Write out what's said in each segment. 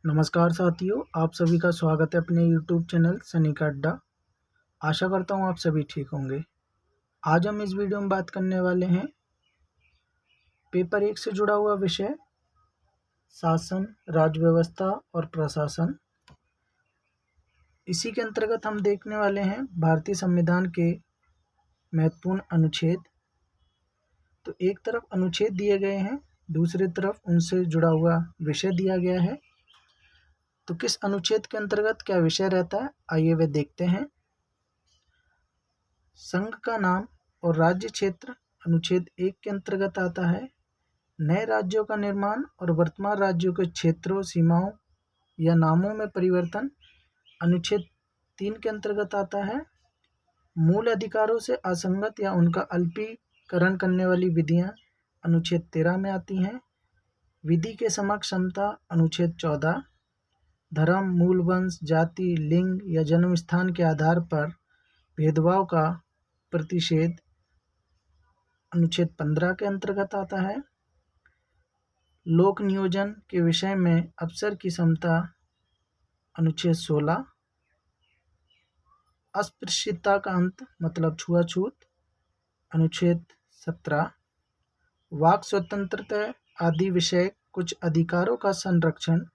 नमस्कार साथियों, आप सभी का स्वागत है अपने YouTube चैनल सनी का अड्डा। आशा करता हूँ आप सभी ठीक होंगे। आज हम इस वीडियो में बात करने वाले हैं पेपर 1 से जुड़ा हुआ विषय शासन, राज्य व्यवस्था और प्रशासन। इसी के अंतर्गत हम देखने वाले हैं भारतीय संविधान के महत्वपूर्ण अनुच्छेद। तो एक तरफ अनुच्छेद दिए गए हैं, दूसरी तरफ उनसे जुड़ा हुआ विषय दिया गया है। तो किस अनुच्छेद के अंतर्गत क्या विषय रहता है, आइए वे देखते हैं। संघ का नाम और राज्य क्षेत्र अनुच्छेद 1 के अंतर्गत आता है। नए राज्यों का निर्माण और वर्तमान राज्यों के क्षेत्रों, सीमाओं या नामों में परिवर्तन अनुच्छेद 3 के अंतर्गत आता है। मूल अधिकारों से असंगत या उनका अल्पीकरण करने वाली विधियां अनुच्छेद 13 में आती हैं। विधि के समक्ष समता अनुच्छेद 14। धर्म, मूल वंश, जाति, लिंग या जन्म स्थान के आधार पर भेदभाव का प्रतिषेध अनुच्छेद 15 के अंतर्गत आता है। लोक नियोजन के विषय में अफसर की समता अनुच्छेद 16। अस्पृश्यता का अंत मतलब छुआछूत अनुच्छेद 17। वाक स्वतंत्रता आदि विषय कुछ अधिकारों का संरक्षण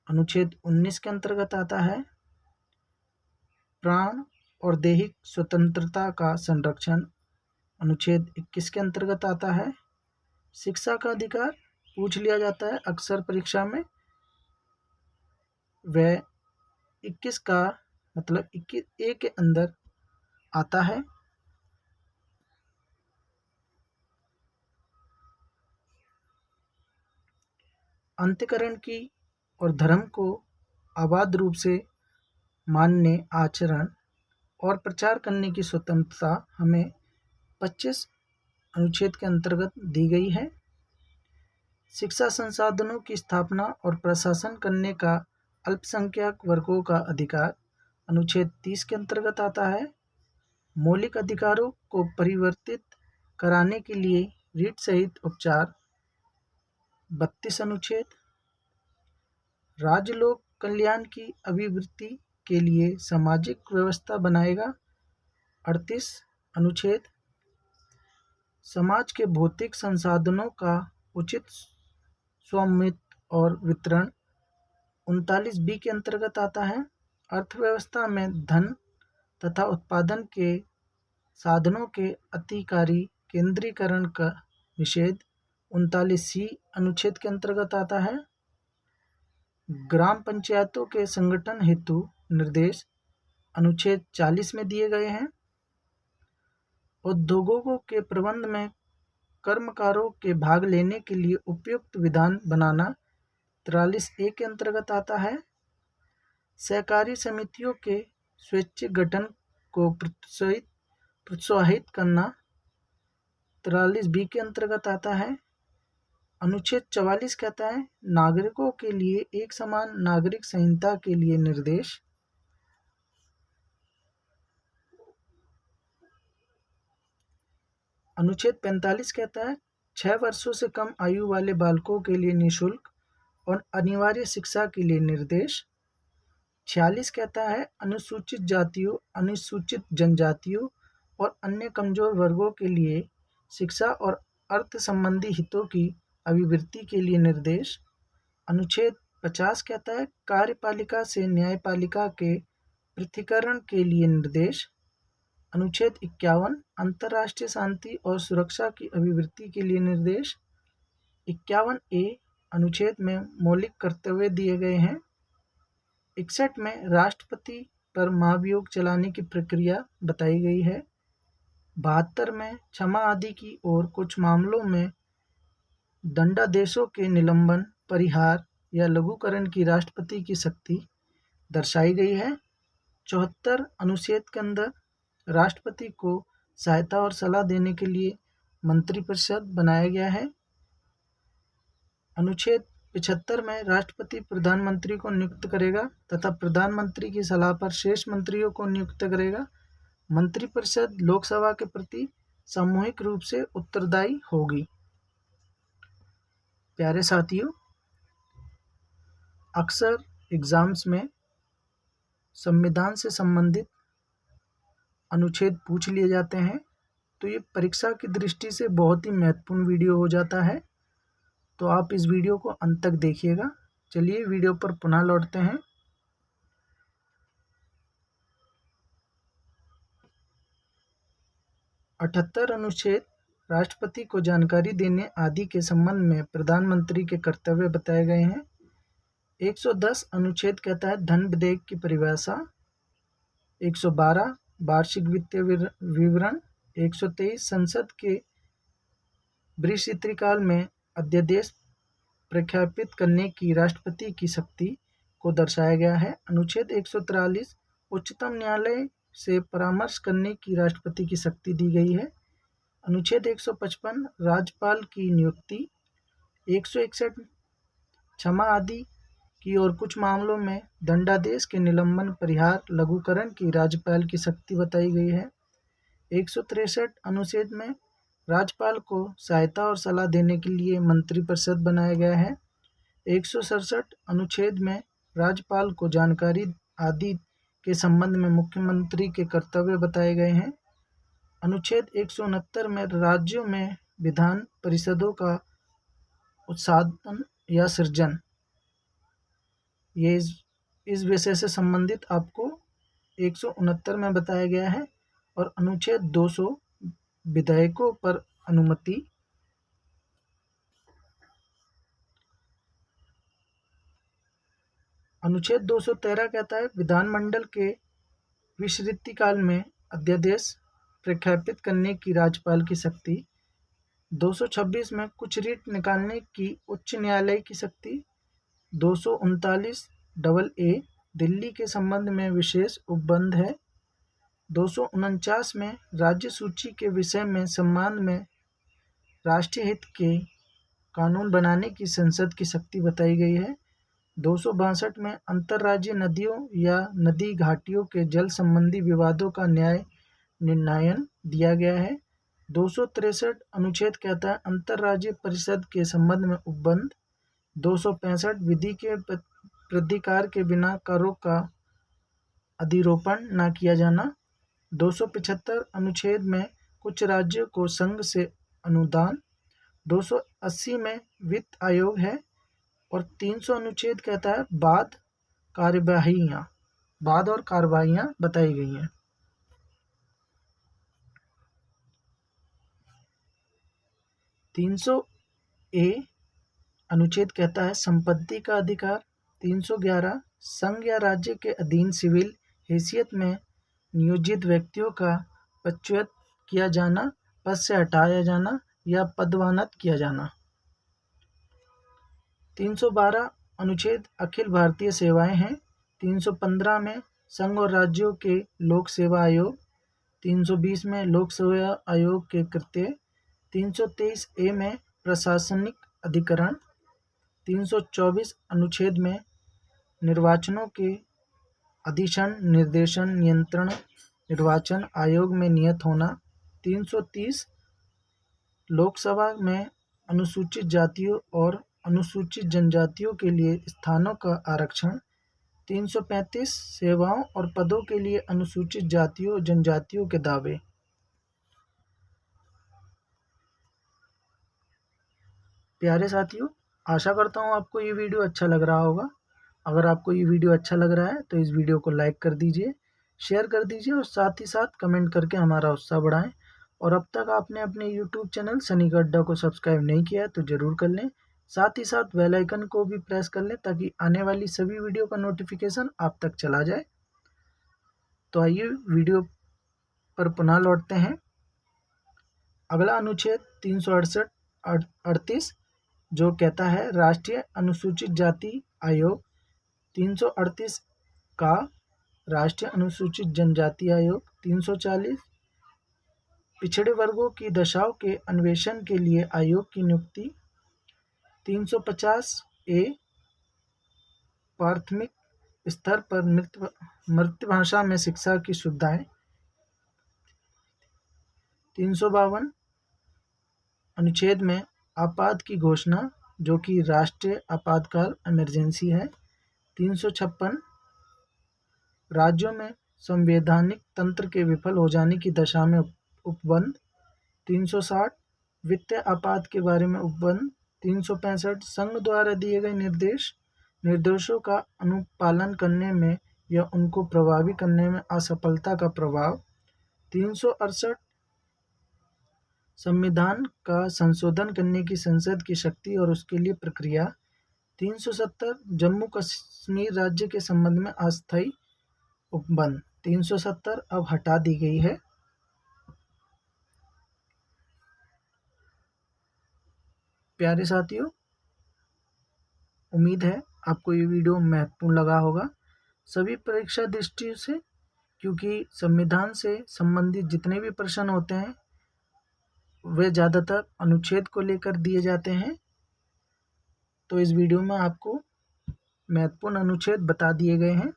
अनुच्छेद 19 के अंतर्गत आता है। प्राण और दैहिक स्वतंत्रता का संरक्षण अनुच्छेद 21 के अंतर्गत आता है। शिक्षा का अधिकार पूछ लिया जाता है अक्सर परीक्षा में, वह 21 का मतलब 21A के अंदर आता है। अंतःकरण की और धर्म को अबाध रूप से मानने, आचरण और प्रचार करने की स्वतंत्रता हमें 25 अनुच्छेद के अंतर्गत दी गई है। शिक्षा संसाधनों की स्थापना और प्रशासन करने का अल्पसंख्यक वर्गों का अधिकार अनुच्छेद 30 के अंतर्गत आता है। मौलिक अधिकारों को परिवर्तित कराने के लिए रीट सहित उपचार 32 अनुच्छेद। राज्य लोक कल्याण की अभिवृद्धि के लिए सामाजिक व्यवस्था बनाएगा 38 अनुच्छेद। समाज के भौतिक संसाधनों का उचित स्वामित्व और वितरण 39B के अंतर्गत आता है। अर्थव्यवस्था में धन तथा उत्पादन के साधनों के अतिकारी केंद्रीकरण का निषेध 39C अनुच्छेद के अंतर्गत आता है। ग्राम पंचायतों के संगठन हेतु निर्देश अनुच्छेद 40 में दिए गए हैं। उद्योगों के प्रबंध में कर्मकारों के भाग लेने के लिए उपयुक्त विधान बनाना 43A के अंतर्गत आता है। सहकारी समितियों के स्वैच्छिक गठन को प्रोत्साहित करना 43B के अंतर्गत आता है। अनुच्छेद 44 कहता है नागरिकों के लिए एक समान नागरिक संहिता के लिए निर्देश। अनुच्छेद 45 कहता है 6 वर्षों से कम आयु वाले बालकों के लिए निःशुल्क और अनिवार्य शिक्षा के लिए निर्देश। 46 कहता है अनुसूचित जातियों, अनुसूचित जनजातियों और अन्य कमजोर वर्गों के लिए शिक्षा और अर्थ संबंधी हितों की अभिवृद्धि के लिए निर्देश। अनुच्छेद 50 कहता है कार्यपालिका से न्यायपालिका के पृथक्करण के लिए निर्देश। अनुच्छेद 51 अंतर्राष्ट्रीय शांति और सुरक्षा की अभिवृद्धि के लिए निर्देश। 51A अनुच्छेद में मौलिक कर्तव्य दिए गए हैं। 61 में राष्ट्रपति पर महाभियोग चलाने की प्रक्रिया बताई गई है। 72 में क्षमा आदि की और कुछ मामलों में दंडादेशों के निलंबन, परिहार या लघुकरण की राष्ट्रपति की शक्ति दर्शाई गई है। 74 अनुच्छेद के अंदर राष्ट्रपति को सहायता और सलाह देने के लिए मंत्रिपरिषद बनाया गया है। अनुच्छेद 75 में राष्ट्रपति प्रधानमंत्री को नियुक्त करेगा तथा प्रधानमंत्री की सलाह पर शेष मंत्रियों को नियुक्त करेगा। मंत्रिपरिषद लोकसभा के प्रति सामूहिक रूप से उत्तरदायी होगी। प्यारे साथियों, अक्सर एग्ज़ाम्स में संविधान से संबंधित अनुच्छेद पूछ लिए जाते हैं, तो ये परीक्षा की दृष्टि से बहुत ही महत्वपूर्ण वीडियो हो जाता है। तो आप इस वीडियो को अंत तक देखिएगा। चलिए वीडियो पर पुनः लौटते हैं। अठहत्तर अनुच्छेद राष्ट्रपति को जानकारी देने आदि के संबंध में प्रधानमंत्री के कर्तव्य बताए गए हैं। 110 अनुच्छेद कहता है धन विधेयक की परिभाषा। 112 वार्षिक वित्तीय विवरण। 123 संसद के बृहस्पतिकाल में अध्यादेश प्रख्यापित करने की राष्ट्रपति की शक्ति को दर्शाया गया है। अनुच्छेद 143 उच्चतम न्यायालय से परामर्श करने की राष्ट्रपति की शक्ति दी गई है। अनुच्छेद 155 राज्यपाल की नियुक्ति। 161 क्षमा आदि की और कुछ मामलों में दंडादेश के निलंबन परिहार लघुकरण की राज्यपाल की शक्ति बताई गई है। 163 अनुच्छेद में राज्यपाल को सहायता और सलाह देने के लिए मंत्रिपरिषद बनाया गया है। 167 अनुच्छेद में राज्यपाल को जानकारी आदि के संबंध में मुख्यमंत्री के कर्तव्य बताए गए हैं। अनुच्छेद 169 में राज्यों में विधान परिषदों का उत्साधन या सृजन, ये इस विषय से संबंधित आपको 169 में बताया गया है। और अनुच्छेद 200 विधेयकों पर अनुमति। अनुच्छेद 213 कहता है विधानमंडल के विस्मृतिकाल में अध्यादेश प्रख्यापित करने की राज्यपाल की शक्ति। 226 में कुछ रीट निकालने की उच्च न्यायालय की शक्ति। 239 AA दिल्ली के संबंध में विशेष उपबंध है। 249 में राज्य सूची के विषय में संबंध में राष्ट्रीय हित के कानून बनाने की संसद की शक्ति बताई गई है। 262 में अंतर्राज्यीय नदियों या नदी घाटियों के जल संबंधी विवादों का न्याय निर्णयन दिया गया है। 263 अनुच्छेद कहता है अंतर्राज्यीय परिषद के संबंध में उपबंध। 265 विधि के प्राधिकार के बिना करों का अधिरोपण न किया जाना। 275 अनुच्छेद में कुछ राज्यों को संघ से अनुदान। 280 में वित्त आयोग है। और 300 अनुच्छेद कहता है बाद और कार्यवाहियाँ बताई गई हैं। 300A अनुच्छेद कहता है संपत्ति का अधिकार। 311 संघ या राज्य के अधीन सिविल हैसियत में नियोजित व्यक्तियों का पदच्युत किया जाना, पद से हटाया जाना या पदोन्नत किया जाना। 312 अनुच्छेद अखिल भारतीय सेवाएं हैं। 315 में संघ और राज्यों के लोक सेवा आयोग। 320 में लोक सेवा आयोग के कृत्य। 323A में प्रशासनिक अधिकरण। 324 अनुच्छेद में निर्वाचनों के अधिशण निर्देशन नियंत्रण निर्वाचन आयोग में नियत होना। 330 लोकसभा में अनुसूचित जातियों और अनुसूचित जनजातियों के लिए स्थानों का आरक्षण। 335 सेवाओं और पदों के लिए अनुसूचित जातियों जनजातियों के दावे। प्यारे साथियों, आशा करता हूँ आपको ये वीडियो अच्छा लग रहा होगा। अगर आपको ये वीडियो अच्छा लग रहा है तो इस वीडियो को लाइक कर दीजिए, शेयर कर दीजिए और साथ ही साथ कमेंट करके हमारा उत्साह बढ़ाएं। और अब तक आपने अपने YouTube चैनल सनी गड्ढा को सब्सक्राइब नहीं किया है तो ज़रूर कर लें। साथ ही साथ बेल आइकन को भी प्रेस कर लें ताकि आने वाली सभी वीडियो का नोटिफिकेशन आप तक चला जाए। तो आइए वीडियो पर पुनः लौटते हैं। अगला अनुच्छेद 338 जो कहता है राष्ट्रीय अनुसूचित जाति आयोग। 338 का राष्ट्रीय अनुसूचित जनजाति आयोग। 340 पिछड़े वर्गों की दशाओं के अन्वेषण के लिए आयोग की नियुक्ति। 350A प्राथमिक स्तर पर मातृभाषा में शिक्षा की सुविधाएं। 352 अनुच्छेद में आपात की घोषणा जो कि राष्ट्रीय आपातकाल इमरजेंसी है। 356 राज्यों में संवैधानिक तंत्र के विफल हो जाने की दशा में उपबंध। 360 वित्तीय आपात के बारे में उपबंध। 365 संघ द्वारा दिए गए निर्देशों का अनुपालन करने में या उनको प्रभावी करने में असफलता का प्रभाव। 368 संविधान का संशोधन करने की संसद की शक्ति और उसके लिए प्रक्रिया। 370 जम्मू कश्मीर राज्य के संबंध में अस्थायी उपबंध। 370 अब हटा दी गई है। प्यारे साथियों, उम्मीद है आपको ये वीडियो महत्वपूर्ण लगा होगा सभी परीक्षा दृष्टि से, क्योंकि संविधान से संबंधित जितने भी प्रश्न होते हैं वे ज़्यादातर अनुच्छेद को लेकर दिए जाते हैं। तो इस वीडियो में आपको महत्वपूर्ण अनुच्छेद बता दिए गए हैं।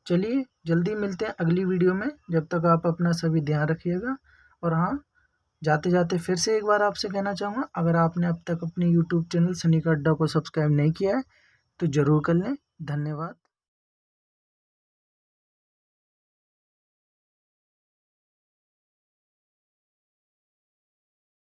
चलिए जल्दी मिलते हैं अगली वीडियो में। जब तक आप अपना सभी ध्यान रखिएगा। और हाँ, जाते जाते फिर से एक बार आपसे कहना चाहूँगा, अगर आपने अब तक अपने YouTube चैनल सनी का अड्डा को सब्सक्राइब नहीं किया है तो ज़रूर कर लें। धन्यवाद।